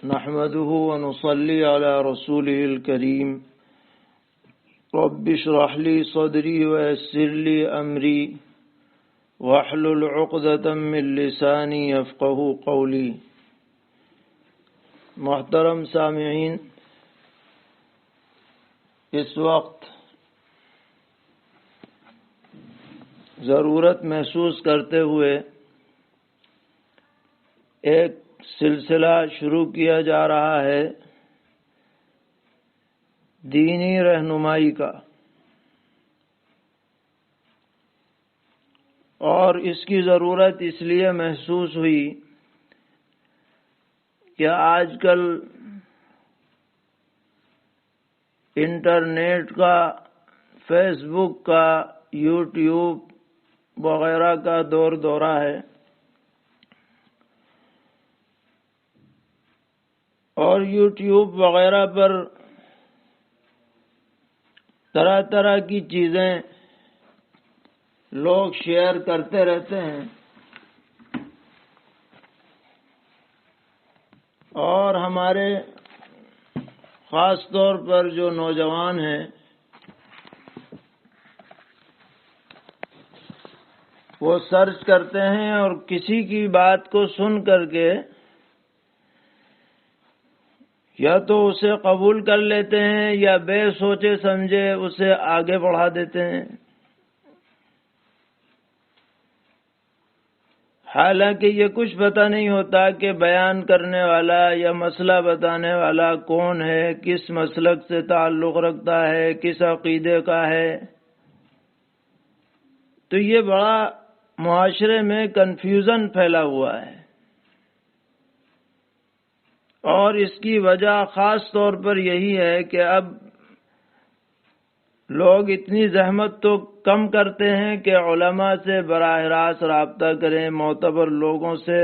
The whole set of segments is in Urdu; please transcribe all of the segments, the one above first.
نحمده ونصلي على رسوله الكريم رب اشرح لي صدري ويسر لي أمري واحلل عقدة من لساني يفقهوا قولي۔ محترم سامعین، اس وقت ضرورت محسوس کرتے ہوئے ایک سلسلہ شروع کیا جا رہا ہے دینی رہنمائی کا، اور اس کی ضرورت اس لیے محسوس ہوئی کہ آج کل انٹرنیٹ کا، فیس بک کا، یوٹیوب وغیرہ کا دورہ ہے، اور یوٹیوب وغیرہ پر طرح طرح کی چیزیں لوگ شیئر کرتے رہتے ہیں، اور ہمارے خاص طور پر جو نوجوان ہیں وہ سرچ کرتے ہیں اور کسی کی بات کو سن کر کے یا تو اسے قبول کر لیتے ہیں یا بے سوچے سمجھے اسے آگے بڑھا دیتے ہیں، حالانکہ یہ کچھ پتہ نہیں ہوتا کہ بیان کرنے والا یا مسئلہ بتانے والا کون ہے، کس مسلک سے تعلق رکھتا ہے، کس عقیدے کا ہے۔ تو یہ بڑا معاشرے میں کنفیوژن پھیلا ہوا ہے، اور اس کی وجہ خاص طور پر یہی ہے کہ اب لوگ اتنی زحمت تو کم کرتے ہیں کہ علماء سے براہ راست رابطہ کریں، معتبر لوگوں سے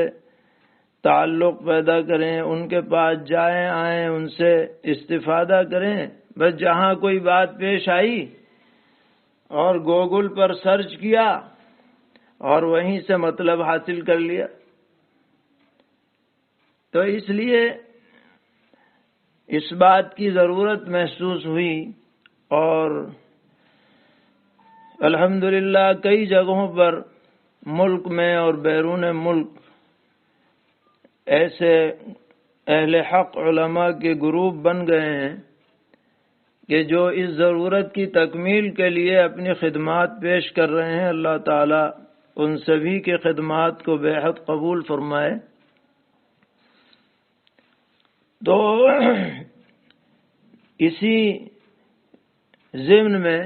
تعلق پیدا کریں، ان کے پاس جائیں آئیں، ان سے استفادہ کریں۔ بس جہاں کوئی بات پیش آئی اور گوگل پر سرچ کیا اور وہیں سے مطلب حاصل کر لیا۔ تو اس لیے اس بات کی ضرورت محسوس ہوئی، اور الحمدللہ کئی جگہوں پر ملک میں اور بیرون ملک ایسے اہل حق علماء کے گروپ بن گئے ہیں کہ جو اس ضرورت کی تکمیل کے لیے اپنی خدمات پیش کر رہے ہیں۔ اللہ تعالیٰ ان سبھی کے خدمات کو بے حد قبول فرمائے۔ تو اسی ضمن میں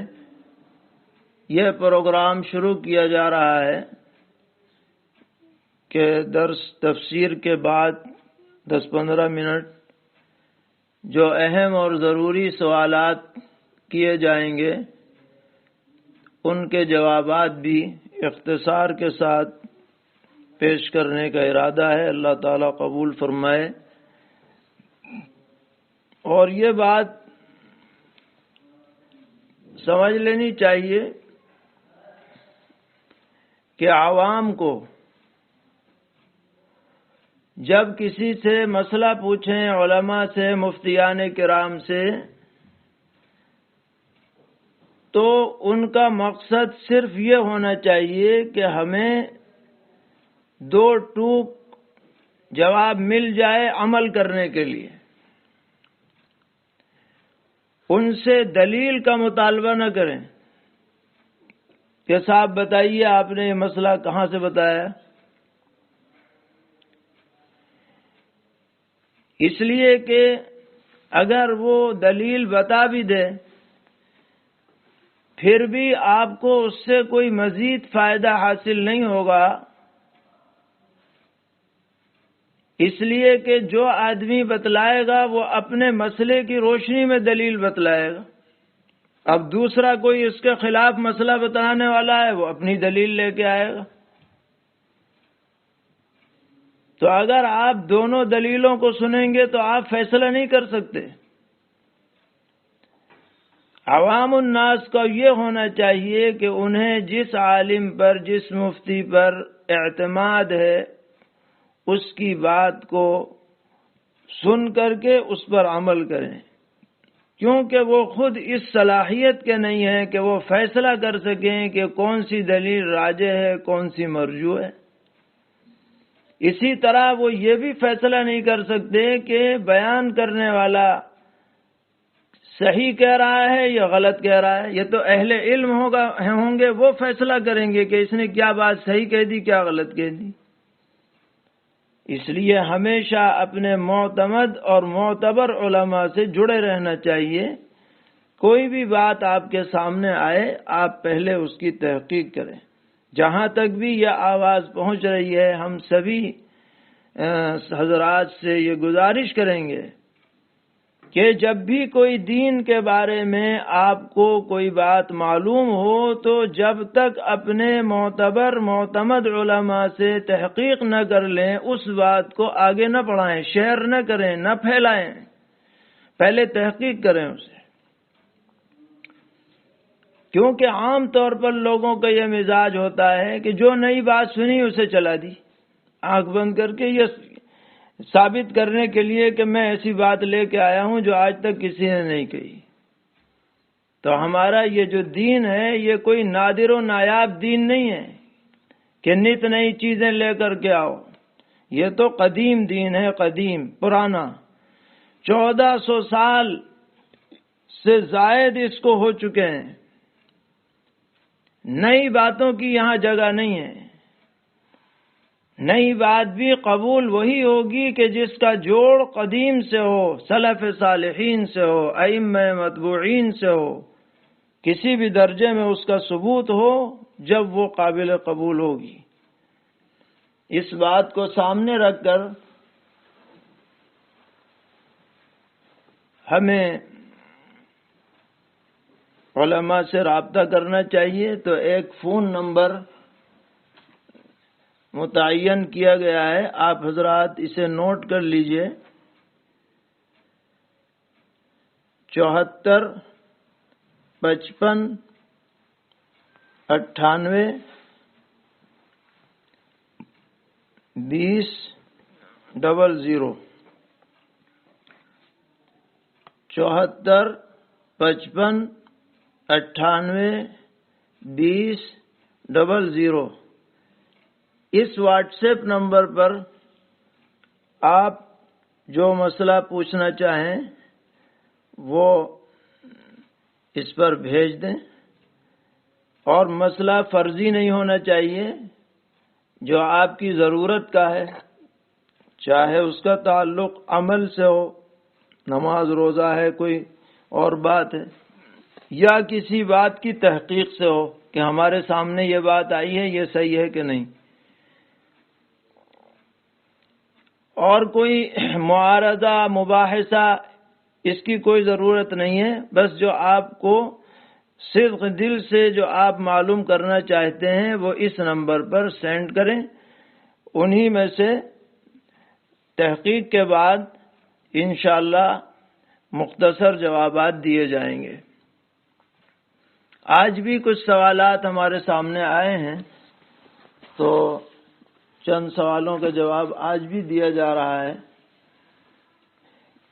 یہ پروگرام شروع کیا جا رہا ہے کہ درس تفسیر کے بعد 10-15 منٹ جو اہم اور ضروری سوالات کیے جائیں گے ان کے جوابات بھی اختصار کے ساتھ پیش کرنے کا ارادہ ہے۔ اللہ تعالیٰ قبول فرمائے۔ اور یہ بات سمجھ لینی چاہیے کہ عوام کو جب کسی سے مسئلہ پوچھیں، علماء سے، مفتیان کرام سے، تو ان کا مقصد صرف یہ ہونا چاہیے کہ ہمیں دو ٹوک جواب مل جائے عمل کرنے کے لیے۔ ان سے دلیل کا مطالبہ نہ کریں کہ صاحب بتائیے آپ نے یہ مسئلہ کہاں سے بتایا۔ اس لیے کہ اگر وہ دلیل بتا بھی دے پھر بھی آپ کو اس سے کوئی مزید فائدہ حاصل نہیں ہوگا، اس لیے کہ جو آدمی بتلائے گا وہ اپنے مسئلے کی روشنی میں دلیل بتلائے گا۔ اب دوسرا کوئی اس کے خلاف مسئلہ بتانے والا ہے، وہ اپنی دلیل لے کے آئے گا۔ تو اگر آپ دونوں دلیلوں کو سنیں گے تو آپ فیصلہ نہیں کر سکتے۔ عوام الناس کا یہ ہونا چاہیے کہ انہیں جس عالم پر، جس مفتی پر اعتماد ہے اس کی بات کو سن کر کے اس پر عمل کریں، کیونکہ وہ خود اس صلاحیت کے نہیں ہیں کہ وہ فیصلہ کر سکیں کہ کون سی دلیل راجح ہے، کون سی مرجوح ہے۔ اسی طرح وہ یہ بھی فیصلہ نہیں کر سکتے کہ بیان کرنے والا صحیح کہہ رہا ہے یا غلط کہہ رہا ہے۔ یہ تو اہل علم ہوں گے، وہ فیصلہ کریں گے کہ اس نے کیا بات صحیح کہہ دی، کیا غلط کہہ دی۔ اس لیے ہمیشہ اپنے معتمد اور معتبر علماء سے جڑے رہنا چاہیے۔ کوئی بھی بات آپ کے سامنے آئے، آپ پہلے اس کی تحقیق کریں۔ جہاں تک بھی یہ آواز پہنچ رہی ہے، ہم سبھی حضرات سے یہ گزارش کریں گے کہ جب بھی کوئی دین کے بارے میں آپ کو کوئی بات معلوم ہو تو جب تک اپنے معتبر معتمد علماء سے تحقیق نہ کر لیں، اس بات کو آگے نہ بڑھائیں، شیئر نہ کریں، نہ پھیلائیں، پہلے تحقیق کریں اسے۔ کیونکہ عام طور پر لوگوں کا یہ مزاج ہوتا ہے کہ جو نئی بات سنی اسے چلا دی، آنکھ بند کر کے، یہ ثابت کرنے کے لیے کہ میں ایسی بات لے کے آیا ہوں جو آج تک کسی نے نہیں کہی۔ تو ہمارا یہ جو دین ہے یہ کوئی نادر و نایاب دین نہیں ہے کہ نت نئی چیزیں لے کر کے آؤ۔ یہ تو قدیم دین ہے، قدیم، پرانا، 1400 سال سے زائد اس کو ہو چکے ہیں۔ نئی باتوں کی یہاں جگہ نہیں ہے۔ نئی بات بھی قبول وہی ہوگی کہ جس کا جوڑ قدیم سے ہو، سلف صالحین سے ہو، ائمہ متبوعین سے ہو، کسی بھی درجے میں اس کا ثبوت ہو، جب وہ قابل قبول ہوگی۔ اس بات کو سامنے رکھ کر ہمیں علماء سے رابطہ کرنا چاہیے۔ تو ایک فون نمبر متعین کیا گیا ہے، آپ حضرات اسے نوٹ کر لیجئے، 74 55 98 20 00 74 55 98 20 00۔ اس واٹس ایپ نمبر پر آپ جو مسئلہ پوچھنا چاہیں وہ اس پر بھیج دیں، اور مسئلہ فرضی نہیں ہونا چاہیے، جو آپ کی ضرورت کا ہے، چاہے اس کا تعلق عمل سے ہو، نماز روزہ ہے، کوئی اور بات ہے، یا کسی بات کی تحقیق سے ہو کہ ہمارے سامنے یہ بات آئی ہے، یہ صحیح ہے کہ نہیں۔ اور کوئی معارضہ مباحثہ اس کی کوئی ضرورت نہیں ہے، بس جو آپ کو صدق دل سے جو آپ معلوم کرنا چاہتے ہیں وہ اس نمبر پر سینڈ کریں، انہی میں سے تحقیق کے بعد انشاءاللہ مختصر جوابات دیے جائیں گے۔ آج بھی کچھ سوالات ہمارے سامنے آئے ہیں، تو چند سوالوں کا جواب آج بھی دیا جا رہا ہے۔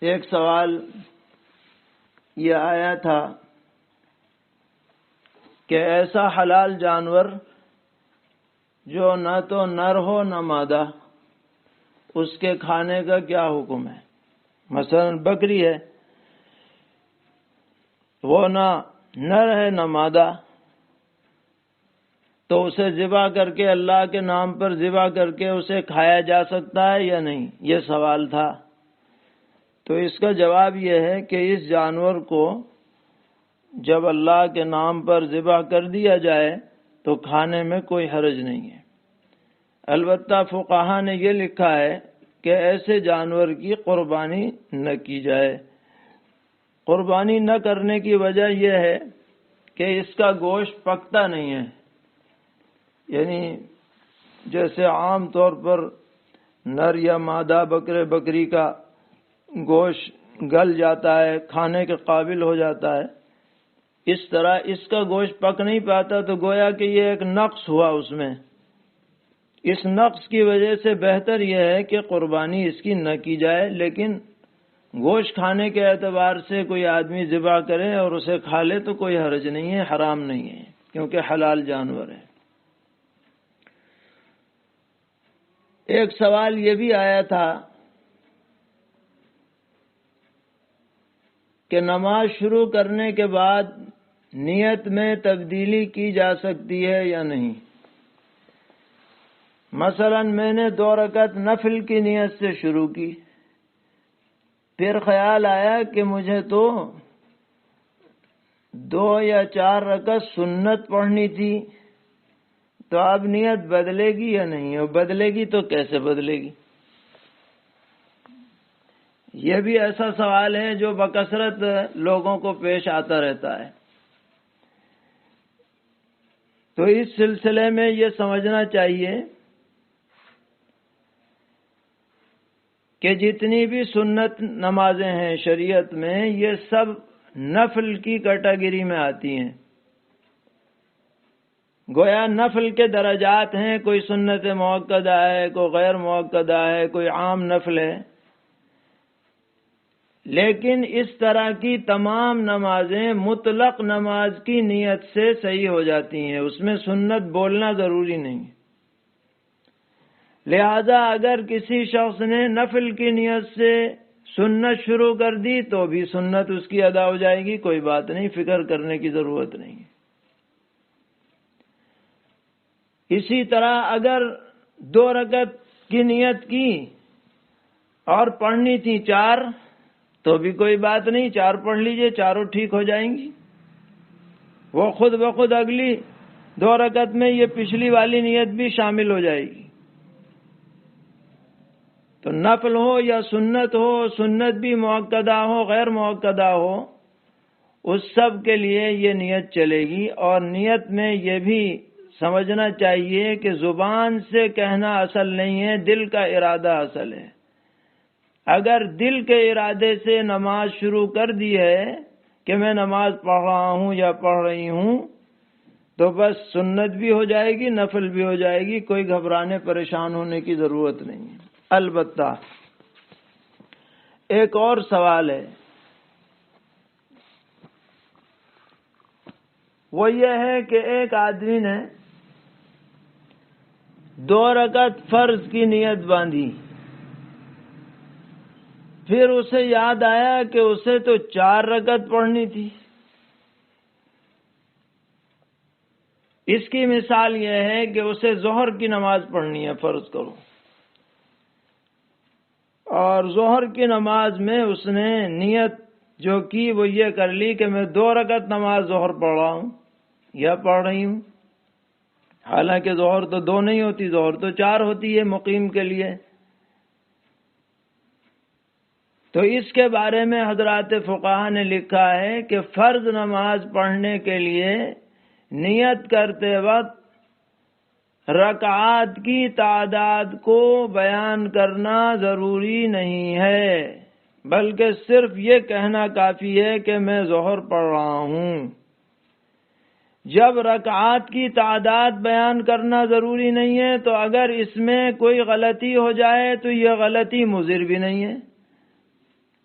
ایک سوال یہ آیا تھا کہ ایسا حلال جانور جو نہ تو نر ہو نہ مادہ، اس کے کھانے کا کیا حکم ہے؟ مثلا بکری ہے، وہ نہ نر ہے نہ مادہ، تو اسے ذبح کر کے اللہ کے نام پر ذبح کر کے اسے کھایا جا سکتا ہے یا نہیں؟ یہ سوال تھا۔ تو اس کا جواب یہ ہے کہ اس جانور کو جب اللہ کے نام پر ذبح کر دیا جائے تو کھانے میں کوئی حرج نہیں ہے۔ البتہ فقہا نے یہ لکھا ہے کہ ایسے جانور کی قربانی نہ کی جائے۔ قربانی نہ کرنے کی وجہ یہ ہے کہ اس کا گوشت پکتا نہیں ہے، یعنی جیسے عام طور پر نر یا مادہ بکرے بکری کا گوشت گل جاتا ہے، کھانے کے قابل ہو جاتا ہے، اس طرح اس کا گوشت پک نہیں پاتا، تو گویا کہ یہ ایک نقص ہوا اس میں، اس نقص کی وجہ سے بہتر یہ ہے کہ قربانی اس کی نہ کی جائے، لیکن گوشت کھانے کے اعتبار سے کوئی آدمی ذبح کرے اور اسے کھا لے تو کوئی حرج نہیں ہے، حرام نہیں ہے، کیونکہ حلال جانور ہے۔ ایک سوال یہ بھی آیا تھا کہ نماز شروع کرنے کے بعد نیت میں تبدیلی کی جا سکتی ہے یا نہیں؟ مثلا میں نے 2 رکعت نفل کی نیت سے شروع کی، پھر خیال آیا کہ مجھے تو 2 یا 4 رکعت سنت پڑھنی تھی، تو اب نیت بدلے گی یا نہیں؟ اور بدلے گی تو کیسے بدلے گی؟ یہ بھی ایسا سوال ہے جو بکثرت لوگوں کو پیش آتا رہتا ہے۔ تو اس سلسلے میں یہ سمجھنا چاہیے کہ جتنی بھی سنت نمازیں ہیں شریعت میں، یہ سب نفل کی کیٹیگری میں آتی ہیں۔ گویا نفل کے درجات ہیں، کوئی سنت موقدہ ہے، کوئی غیر موقدہ ہے، کوئی عام نفل ہے، لیکن اس طرح کی تمام نمازیں مطلق نماز کی نیت سے صحیح ہو جاتی ہیں، اس میں سنت بولنا ضروری نہیں۔ لہذا اگر کسی شخص نے نفل کی نیت سے سنت شروع کر دی تو بھی سنت اس کی ادا ہو جائے گی، کوئی بات نہیں، فکر کرنے کی ضرورت نہیں۔ اسی طرح اگر 2 رکعت کی نیت کی اور پڑھنی تھی 4 تو بھی کوئی بات نہیں، 4 پڑھ لیجئے، چاروں ٹھیک ہو جائیں گی۔ وہ خود بخود اگلی 2 رکعت میں یہ پچھلی والی نیت بھی شامل ہو جائے گی۔ تو نفل ہو یا سنت ہو، سنت بھی موقدہ ہو غیر موقدہ ہو، اس سب کے لیے یہ نیت چلے گی۔ اور نیت میں یہ بھی سمجھنا چاہیے کہ زبان سے کہنا اصل نہیں ہے، دل کا ارادہ اصل ہے۔ اگر دل کے ارادے سے نماز شروع کر دی ہے کہ میں نماز پڑھ رہا ہوں یا پڑھ رہی ہوں، تو بس سنت بھی ہو جائے گی، نفل بھی ہو جائے گی، کوئی گھبرانے پریشان ہونے کی ضرورت نہیں ہے۔ البتہ ایک اور سوال ہے، وہ یہ ہے کہ ایک آدمی نے 2 رکعت فرض کی نیت باندھی، پھر اسے یاد آیا کہ اسے تو 4 رکعت پڑھنی تھی۔ اس کی مثال یہ ہے کہ اسے ظہر کی نماز پڑھنی ہے، فرض کرو، اور ظہر کی نماز میں اس نے نیت جو کی وہ یہ کر لی کہ میں 2 رکعت نماز ظہر پڑھ رہا ہوں یا پڑھ رہی ہوں، حالانکہ ظہر تو 2 نہیں ہوتی، ظہر تو 4 ہوتی ہے مقیم کے لیے۔ تو اس کے بارے میں حضرات فقہا نے لکھا ہے کہ فرض نماز پڑھنے کے لیے نیت کرتے وقت رکعات کی تعداد کو بیان کرنا ضروری نہیں ہے، بلکہ صرف یہ کہنا کافی ہے کہ میں ظہر پڑھ رہا ہوں۔ جب رکعات کی تعداد بیان کرنا ضروری نہیں ہے تو اگر اس میں کوئی غلطی ہو جائے تو یہ غلطی مضر بھی نہیں ہے۔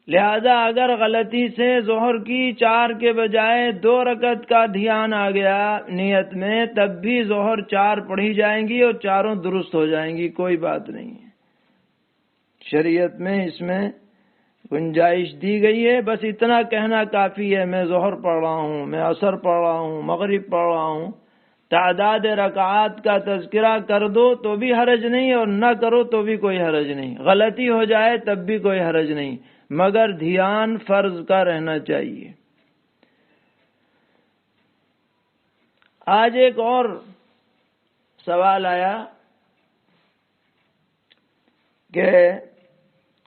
لہذا اگر غلطی سے ظہر کی 4 کے بجائے 2 رکعت کا دھیان آ گیا نیت میں، تب بھی ظہر 4 پڑھی جائیں گی اور چاروں درست ہو جائیں گی، کوئی بات نہیں ہے۔ شریعت میں اس میں گنجائش دی گئی ہے، بس اتنا کہنا کافی ہے، میں ظہر پڑھ رہا ہوں، میں عصر پڑھ رہا ہوں، مغرب پڑھ رہا ہوں۔ تعداد رکعات کا تذکرہ کر دو تو بھی حرج نہیں، اور نہ کرو تو بھی کوئی حرج نہیں، غلطی ہو جائے تب بھی کوئی حرج نہیں، مگر دھیان فرض کا رہنا چاہیے۔ آج ایک اور سوال آیا کہ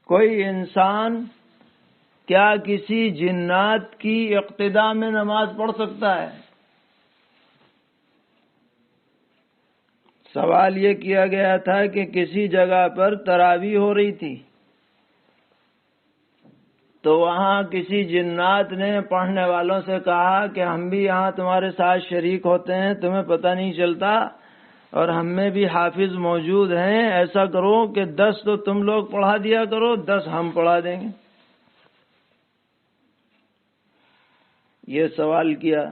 کوئی انسان کیا کسی جنات کی اقتداء میں نماز پڑھ سکتا ہے؟ سوال یہ کیا گیا تھا کہ کسی جگہ پر تراویح ہو رہی تھی، تو وہاں کسی جنات نے پڑھنے والوں سے کہا کہ ہم بھی یہاں تمہارے ساتھ شریک ہوتے ہیں، تمہیں پتہ نہیں چلتا اور ہم میں بھی حافظ موجود ہیں، ایسا کرو کہ 10 تو تم لوگ پڑھا دیا کرو، 10 ہم پڑھا دیں گے۔ یہ سوال کیا۔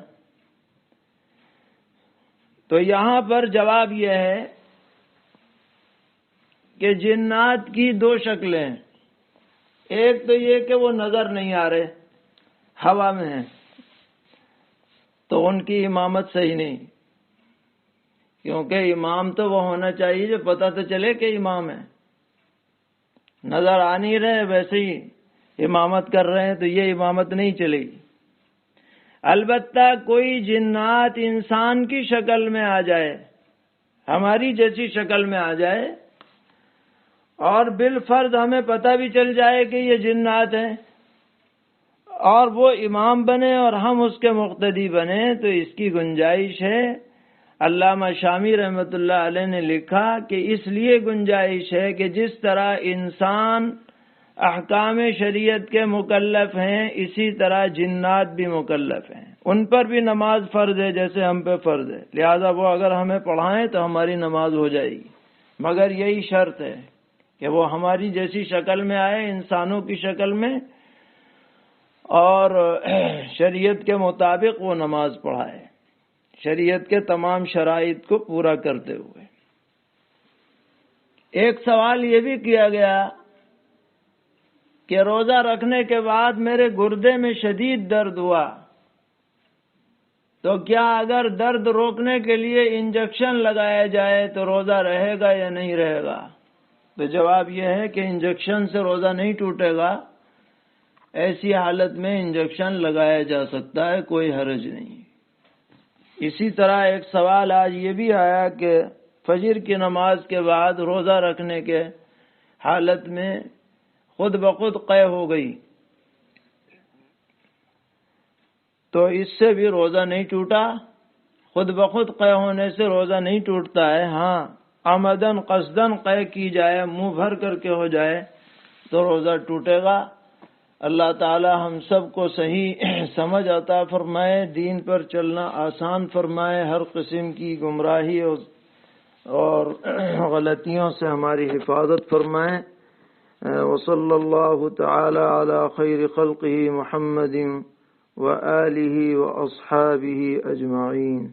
تو یہاں پر جواب یہ ہے کہ جنات کی 2 شکلیں ہیں۔ ایک تو یہ کہ وہ نظر نہیں آ رہے، ہوا میں ہیں، تو ان کی امامت صحیح نہیں، کیونکہ امام تو وہ ہونا چاہیے جو پتہ تو چلے کہ امام ہے۔ نظر آ نہیں رہے، ویسے ہی امامت کر رہے ہیں، تو یہ امامت نہیں چلے گی۔ البتہ کوئی جنات انسان کی شکل میں آ جائے، ہماری جیسی شکل میں آ جائے، اور بالفرض ہمیں پتہ بھی چل جائے کہ یہ جنات ہیں، اور وہ امام بنے اور ہم اس کے مقتدی بنے، تو اس کی گنجائش ہے۔ علامہ شامی رحمۃ اللہ علیہ نے لکھا کہ اس لیے گنجائش ہے کہ جس طرح انسان احکام شریعت کے مکلف ہیں، اسی طرح جنات بھی مکلف ہیں، ان پر بھی نماز فرض ہے جیسے ہم پہ فرض ہے، لہذا وہ اگر ہمیں پڑھائیں تو ہماری نماز ہو جائے گی، مگر یہی شرط ہے کہ وہ ہماری جیسی شکل میں آئے، انسانوں کی شکل میں، اور شریعت کے مطابق وہ نماز پڑھائے، شریعت کے تمام شرائط کو پورا کرتے ہوئے۔ ایک سوال یہ بھی کیا گیا کہ روزہ رکھنے کے بعد میرے گردے میں شدید درد ہوا، تو کیا اگر درد روکنے کے لیے انجیکشن لگایا جائے تو روزہ رہے گا یا نہیں رہے گا؟ تو جواب یہ ہے کہ انجیکشن سے روزہ نہیں ٹوٹے گا، ایسی حالت میں انجیکشن لگایا جا سکتا ہے، کوئی حرج نہیں۔ اسی طرح ایک سوال آج یہ بھی آیا کہ فجر کی نماز کے بعد روزہ رکھنے کے حالت میں خود بخود قے ہو گئی، تو اس سے بھی روزہ نہیں ٹوٹا۔ خود بخود قے ہونے سے روزہ نہیں ٹوٹتا ہے، ہاں عمدن قصدن قے کی جائے، منہ بھر کر کے ہو جائے تو روزہ ٹوٹے گا۔ اللہ تعالی ہم سب کو صحیح سمجھ عطا فرمائے، دین پر چلنا آسان فرمائے، ہر قسم کی گمراہی اور غلطیوں سے ہماری حفاظت فرمائے۔ وصلی اللہ تعالی علی خیر خلقہ محمد وآلہ واصحابہ اجمعین۔